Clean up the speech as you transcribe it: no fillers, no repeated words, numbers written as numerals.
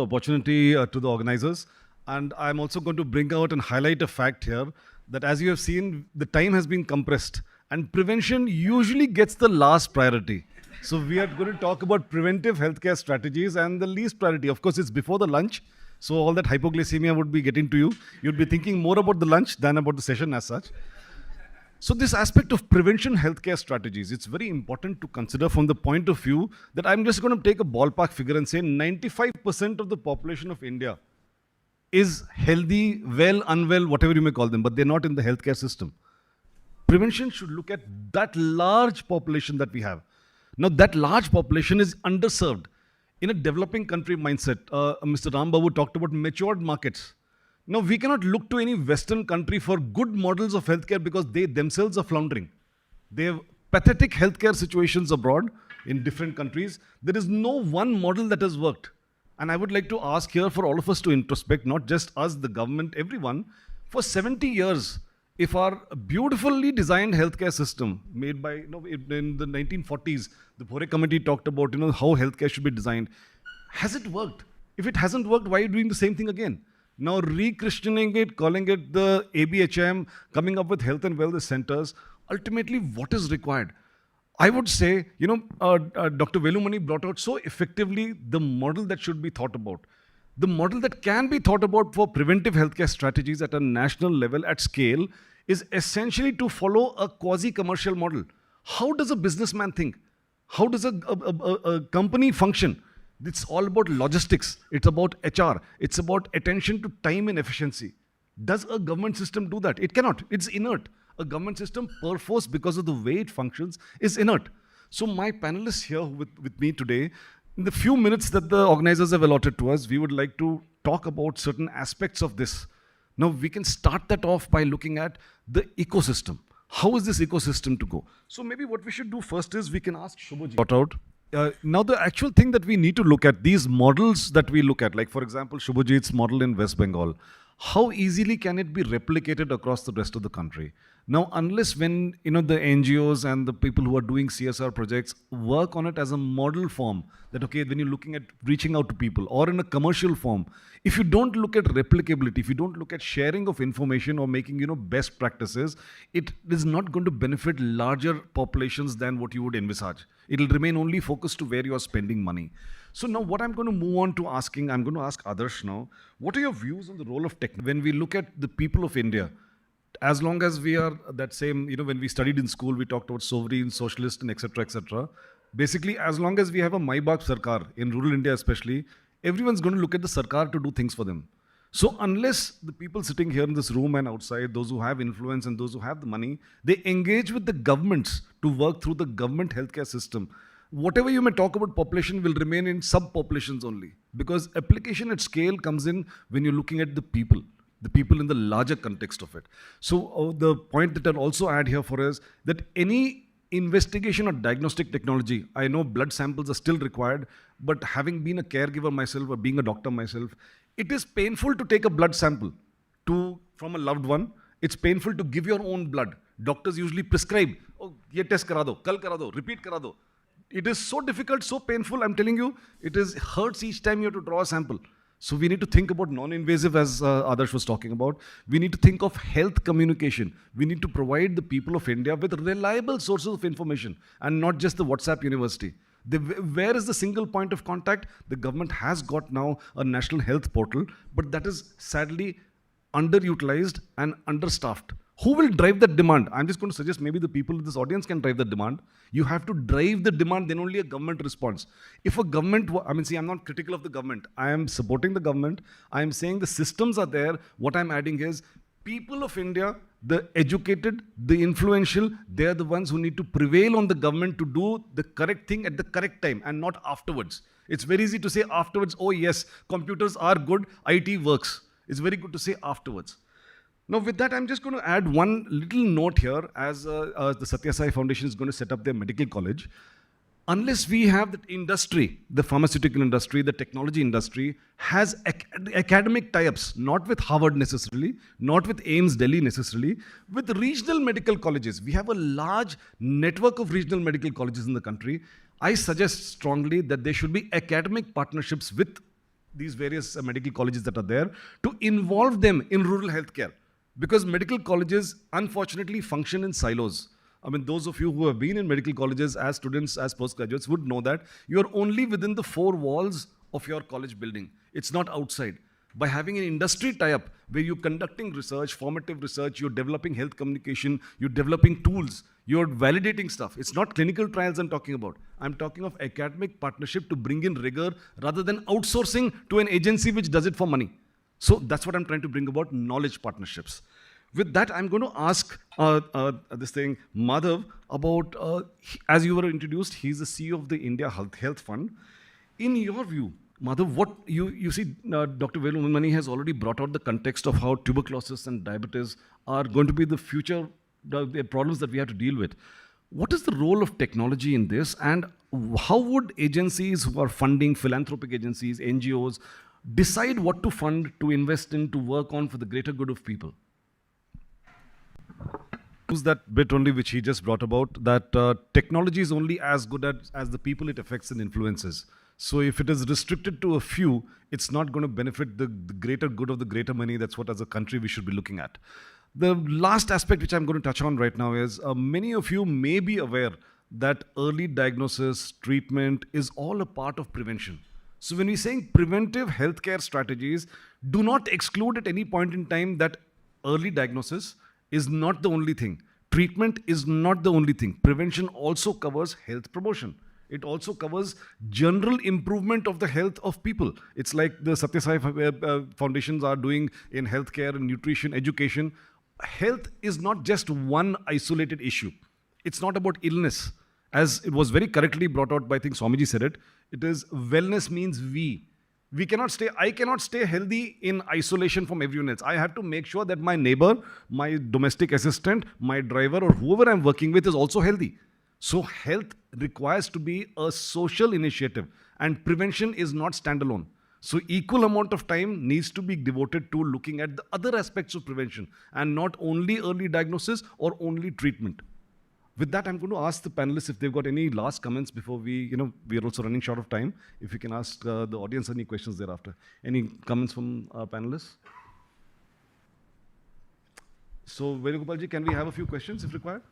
Opportunity to the organizers. And I'm also going to bring out and highlight a fact here that as you have seen, the time has been compressed and prevention usually gets the last priority. So we are going to talk about preventive healthcare strategies and the least priority. Of course, it's before the lunch. So all that hypoglycemia would be getting to you. You'd be thinking more about the lunch than about the session as such. So this aspect of prevention healthcare strategies, it's very important to consider from the point of view that I'm just going to take a ballpark figure and say 95% of the population of India is healthy, well, unwell, whatever you may call them, but they're not in the healthcare system. Prevention should look at that large population that we have. Now that large population is underserved. In a developing country mindset, Mr. Ram Babu talked about matured markets. Now, we cannot look to any Western country for good models of healthcare because they themselves are floundering. They have pathetic healthcare situations abroad in different countries. There is no one model that has worked. And I would like to ask here for all of us to introspect, not just us, the government, everyone. For 70 years, if our beautifully designed healthcare system made by, in the 1940s, the Bhore Committee talked about, how healthcare should be designed. Has it worked? If it hasn't worked, why are you doing the same thing again? Now re-christening it, calling it the ABHM, coming up with health and wellness centers, ultimately what is required? I would say, Dr. Velumani brought out so effectively the model that should be thought about. The model that can be thought about for preventive healthcare strategies at a national level at scale is essentially to follow a quasi-commercial model. How does a businessman think? How does a company function? It's all about logistics. It's about HR. It's about attention to time and efficiency. Does a government system do that? It cannot. It's inert. A government system, perforce, because of the way it functions, is inert. So my panelists here with me today, in the few minutes that the organizers have allotted to us, we would like to talk about certain aspects of this. Now, we can start that off by looking at the ecosystem. How is this ecosystem to go? So maybe what we should do first is we can ask Shubhaji. Now, the actual thing that we need to look at, these models that we look at, like for example, Shubhajit's model in West Bengal, how easily can it be replicated across the rest of the country? Now, unless when the NGOs and the people who are doing CSR projects work on it as a model form, that okay, when you're looking at reaching out to people or in a commercial form, if you don't look at replicability, if you don't look at sharing of information or making best practices, it is not going to benefit larger populations than what you would envisage. It'll remain only focused to where you are spending money. So now what I'm going to move on to asking, I'm going to ask Adarsh now, what are your views on the role of tech? When we look at the people of India, as long as we are that same, when we studied in school, we talked about sovereign, socialist, and etc., etc. Basically, as long as we have a Mai Baap Sarkar, in rural India especially, everyone's going to look at the Sarkar to do things for them. So unless the people sitting here in this room and outside, those who have influence and those who have the money, they engage with the governments to work through the government healthcare system, whatever you may talk about population will remain in sub-populations only. Because application at scale comes in when you're looking at the people in the larger context of it. So the point that I'll also add here for us, that any investigation or diagnostic technology, I know blood samples are still required, but having been a caregiver myself or being a doctor myself, it is painful to take a blood sample from a loved one. It's painful to give your own blood. Doctors usually prescribe, oh, ye test kara do, kal kara do, repeat kara do. It is so difficult, so painful, I'm telling you, hurts each time you have to draw a sample. So we need to think about non-invasive, as Adarsh was talking about. We need to think of health communication. We need to provide the people of India with reliable sources of information and not just the WhatsApp university. Where is the single point of contact? The government has got now a national health portal, but that is sadly underutilized and understaffed. Who will drive that demand? I'm just going to suggest maybe the people in this audience can drive that demand. You have to drive the demand, then only a government responds. If a government, I'm not critical of the government. I am supporting the government. I am saying the systems are there. What I'm adding is people of India, the educated, the influential, they're the ones who need to prevail on the government to do the correct thing at the correct time and not afterwards. It's very easy to say afterwards, oh yes, computers are good, IT works. It's very good to say afterwards. Now, with that, I'm just going to add one little note here as the Satya Sai Foundation is going to set up their medical college. Unless we have the industry, the pharmaceutical industry, the technology industry, has academic tie-ups, not with Harvard necessarily, not with AIIMS Delhi necessarily, with regional medical colleges. We have a large network of regional medical colleges in the country. I suggest strongly that there should be academic partnerships with these various medical colleges that are there, to involve them in rural healthcare. Because medical colleges, unfortunately, function in silos. I mean, those of you who have been in medical colleges as students, as postgraduates, would know that you are only within the four walls of your college building. It's not outside. By having an industry tie-up where you're conducting research, formative research, you're developing health communication, you're developing tools, you're validating stuff. It's not clinical trials I'm talking about. I'm talking of academic partnership to bring in rigor rather than outsourcing to an agency which does it for money. So that's what I'm trying to bring about, knowledge partnerships. With that, I'm going to ask this thing, Madhav, about, as you were introduced, he's the CEO of the India Health Fund. In your view, Madhav, what you see, Dr. Velumani has already brought out the context of how tuberculosis and diabetes are going to be the future the problems that we have to deal with. What is the role of technology in this, and how would agencies who are funding, philanthropic agencies, NGOs, decide what to fund, to invest in, to work on for the greater good of people? Use that bit only which he just brought about, that technology is only as good as the people it affects and influences. So if it is restricted to a few, it's not going to benefit the greater good of the greater many. That's what as a country we should be looking at. The last aspect which I'm going to touch on right now is many of you may be aware that early diagnosis, treatment is all a part of prevention. So when we're saying preventive healthcare strategies, do not exclude at any point in time that early diagnosis is not the only thing. Treatment is not the only thing. Prevention also covers health promotion. It also covers general improvement of the health of people. It's like the Satya Sai foundations are doing in healthcare and nutrition, education. Health is not just one isolated issue. It's not about illness. As it was very correctly brought out by, I think Swamiji said it, it is wellness means we. I cannot stay healthy in isolation from everyone else. I have to make sure that my neighbor, my domestic assistant, my driver, or whoever I'm working with is also healthy. So health requires to be a social initiative, and prevention is not standalone. So equal amount of time needs to be devoted to looking at the other aspects of prevention and not only early diagnosis or only treatment. With that, I'm going to ask the panelists if they've got any last comments before we are also running short of time. If you can ask the audience any questions thereafter. Any comments from our panelists? So, Venugopalji, can we have a few questions if required?